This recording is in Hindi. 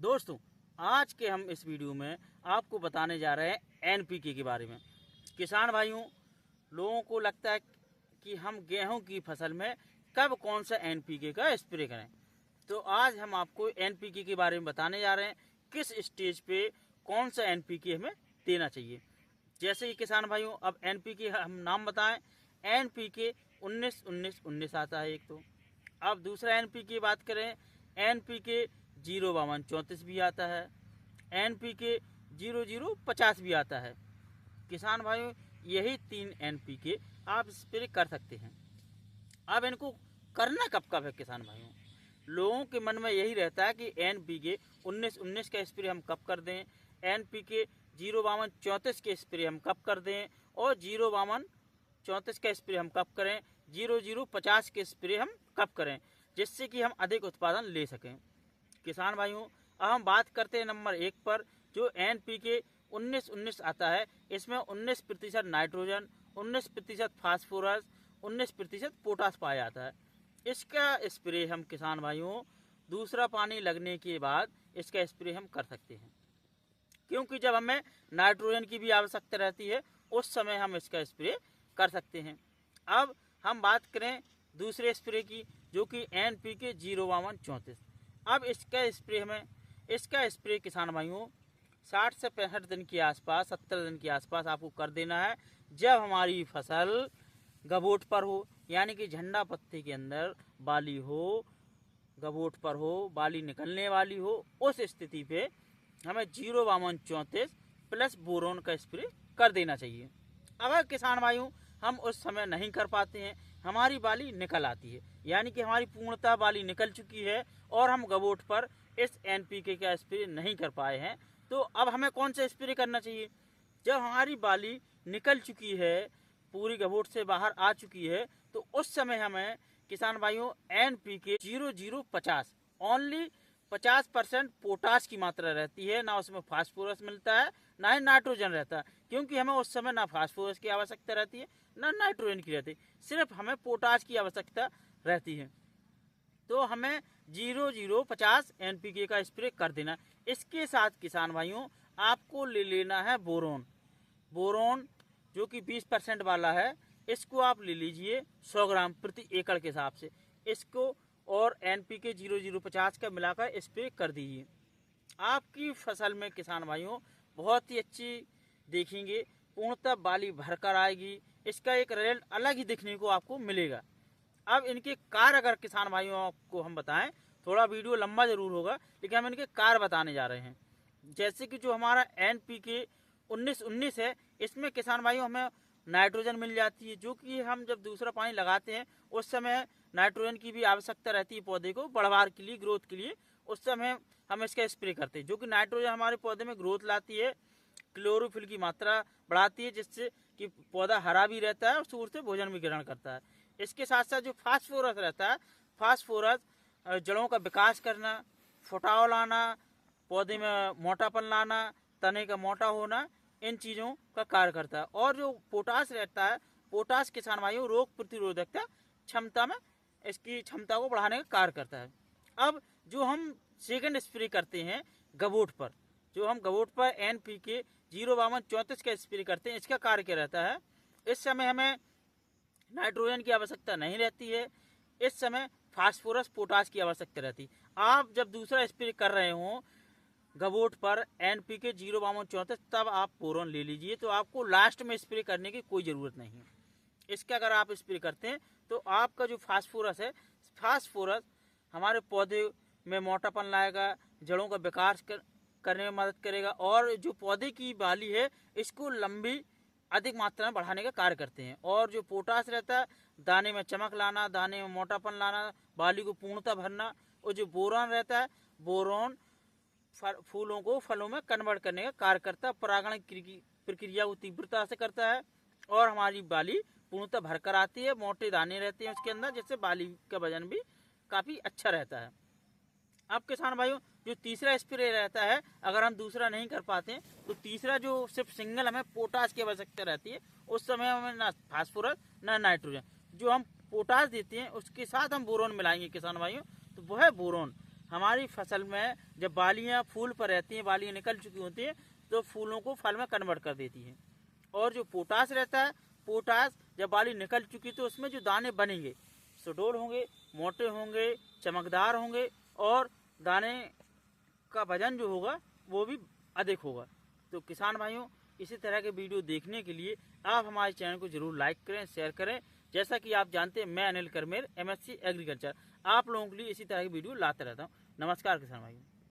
दोस्तों, आज के हम इस वीडियो में आपको बताने जा रहे हैं एनपीके के बारे में। किसान भाइयों, लोगों को लगता है कि हम गेहूं की फसल में कब कौन सा एनपीके का स्प्रे करें, तो आज हम आपको एनपीके के बारे में बताने जा रहे हैं, किस स्टेज पे कौन सा एनपीके हमें देना चाहिए। जैसे कि किसान भाइयों, अब एनपीके हम नाम बताएं। एनपीके 19-19-19 आता है एक तो। अब दूसरा एनपीके बात करें, एनपीके 052-34 भी आता है, एनपीके 0050 भी आता है। किसान भाइयों, यही 3 एनपीके आप स्प्रे कर सकते हैं। अब इनको करना कब कब है किसान भाइयों? लोगों के मन में यही रहता है कि एनपीके 19-19 का स्प्रे हम कब कर दें, एनपीके 052-34 के स्प्रे हम कब कर दें, और 052-34 का स्प्रे हम कब करें, 0050 के स्प्रे हम कब करें, जिससे कि हम अधिक उत्पादन ले सकें। किसान भाइयों, अब हम बात करते हैं नंबर 1 पर, जो एनपीके 19-19 आता है। इसमें 19% नाइट्रोजन, 19% फास्फोरस, 19% पोटास पाया जाता है। इसका स्प्रे हम किसान भाइयों दूसरा पानी लगने के बाद इसका स्प्रे हम कर सकते हैं, क्योंकि जब हमें नाइट्रोजन की भी आवश्यकता रहती है उस समय हम इसका स्प्रे कर सकते हैं। अब हम बात करें दूसरे स्प्रे की, जो कि एनपीके 052-34। अब इसका स्प्रे किसान भाइयों 60 से 65 दिन के आसपास, 70 दिन के आसपास आपको कर देना है, जब हमारी फसल गबोट पर हो, यानी कि झंडा पत्ती के अंदर बाली हो, गबोट पर हो, बाली निकलने वाली हो। उस स्थिति पे हमें 052-34 प्लस बोरोन का स्प्रे कर देना चाहिए। अगर किसान भाइयों हम उस समय नहीं कर पाते हैं, हमारी बाली निकल आती है, यानी कि हमारी पूर्णतः बाली निकल चुकी है और हम गबोट पर इस एनपीके का स्प्रे नहीं कर पाए हैं, तो अब हमें कौन सा स्प्रे करना चाहिए? जब हमारी बाली निकल चुकी है, पूरी गबोट से बाहर आ चुकी है, तो उस समय हमें किसान भाइयों एनपीके 0050 ओनली 50% पोटास की मात्रा रहती है, ना उसमें फास्फोरस मिलता है ना ही नाइट्रोजन रहता है, क्योंकि हमें उस समय ना फास्फोरस की आवश्यकता रहती है ना नाइट्रोजन की रहती है, सिर्फ हमें पोटास की आवश्यकता रहती है। तो हमें 0050 एनपीके का स्प्रे कर देना। इसके साथ किसान भाइयों आपको ले लेना है बोरोन जो कि 20% वाला है। इसको आप ले लीजिए 100 ग्राम प्रति एकड़ के हिसाब से। इसको और एनपीके 0050 का मिलाकर स्प्रे कर दीजिए। आपकी फसल में किसान भाइयों बहुत ही अच्छी देखेंगे, पूर्णतः बाली भरकर आएगी। इसका एक रिजल्ट अलग ही दिखने को आपको मिलेगा। अब इनके कार्य अगर किसान भाइयों को हम बताएं, थोड़ा वीडियो लंबा जरूर होगा, लेकिन हम इनके कार्य बताने जा रहे हैं। जैसे कि जो हमारा एनपीके 19-19 है, इसमें किसान भाइयों हमें नाइट्रोजन मिल जाती है, जो कि हम जब दूसरा पानी लगाते हैं उस समय नाइट्रोजन की भी आवश्यकता रहती है पौधे को बढ़वार के लिए, ग्रोथ के लिए। उस समय हम इसका स्प्रे करते हैं, जो कि नाइट्रोजन हमारे पौधे में ग्रोथ लाती है, क्लोरोफिल की मात्रा बढ़ाती है, जिससे कि पौधा हरा भी रहता है और सूर्य से भोजन भी ग्रहण करता है। इसके साथ साथ जो फास्फोरस रहता है, फास्फोरस जड़ों का विकास करना, फुटाव लाना, पौधे में मोटापन लाना, तने का मोटा होना, इन चीज़ों का कार्य करता है। और जो पोटास रहता है, पोटास किसान भाइयों रोग प्रतिरोधकता क्षमता में इसकी क्षमता को बढ़ाने का कार्य करता है। अब जो हम सेकंड स्प्रे करते हैं गबोट पर, जो हम गबोट पर एनपीके 052-34 का स्प्रे करते हैं, इसका कार्य क्या रहता है? इस समय हमें नाइट्रोजन की आवश्यकता नहीं रहती है, इस समय फास्फोरस पोटास की आवश्यकता रहती है। आप जब दूसरा स्प्रे कर रहे हो गबोट पर एनपीके 052-34, तब आप बोरोन ले लीजिए, तो आपको लास्ट में स्प्रे करने की कोई ज़रूरत नहीं है। इसका अगर आप स्प्रे करते हैं तो आपका जो फास्फोरस है, फास्फोरस हमारे पौधे में मोटापन लाएगा, जड़ों का विकास करने में मदद करेगा, और जो पौधे की बाली है इसको लंबी अधिक मात्रा में बढ़ाने का कार्य करते हैं। और जो पोटास रहता है, दाने में चमक लाना, दाने में मोटापन लाना, बाली को पूर्णतः भरना। और जो बोरॉन रहता है, बोरॉन फूलों को फलों में कन्वर्ट करने का कार्य करता है, परागण प्रक्रिया को तीव्रता से करता है, और हमारी बाली पूर्णतः भरकर आती है, मोटे दाने रहते हैं उसके अंदर, जिससे बाली का वजन भी काफ़ी अच्छा रहता है। अब किसान भाइयों जो तीसरा स्प्रे रहता है, अगर हम दूसरा नहीं कर पाते तो तीसरा जो सिर्फ सिंगल हमें पोटास की आवश्यकता रहती है, उस समय हमें ना फास्फोरस ना नाइट्रोजन, जो हम पोटास देते हैं उसके साथ हम बोरोन मिलाएंगे किसान भाइयों, तो वह बोरोन हमारी फसल में जब बालियां फूल पर रहती हैं, बालियां निकल चुकी होती हैं, तो फूलों को फल में कन्वर्ट कर देती हैं। और जो पोटास रहता है, पोटास जब बाली निकल चुकी तो उसमें जो दाने बनेंगे सुडौल होंगे, मोटे होंगे, चमकदार होंगे और दाने का वजन जो होगा वो भी अधिक होगा। तो किसान भाइयों, इसी तरह के वीडियो देखने के लिए आप हमारे चैनल को जरूर लाइक करें, शेयर करें। जैसा कि आप जानते हैं, मैं अनिल करमेर, MSc एग्रीकल्चर, आप लोगों के लिए इसी तरह की वीडियो लाते रहता हूँ। नमस्कार किसान भाइयों।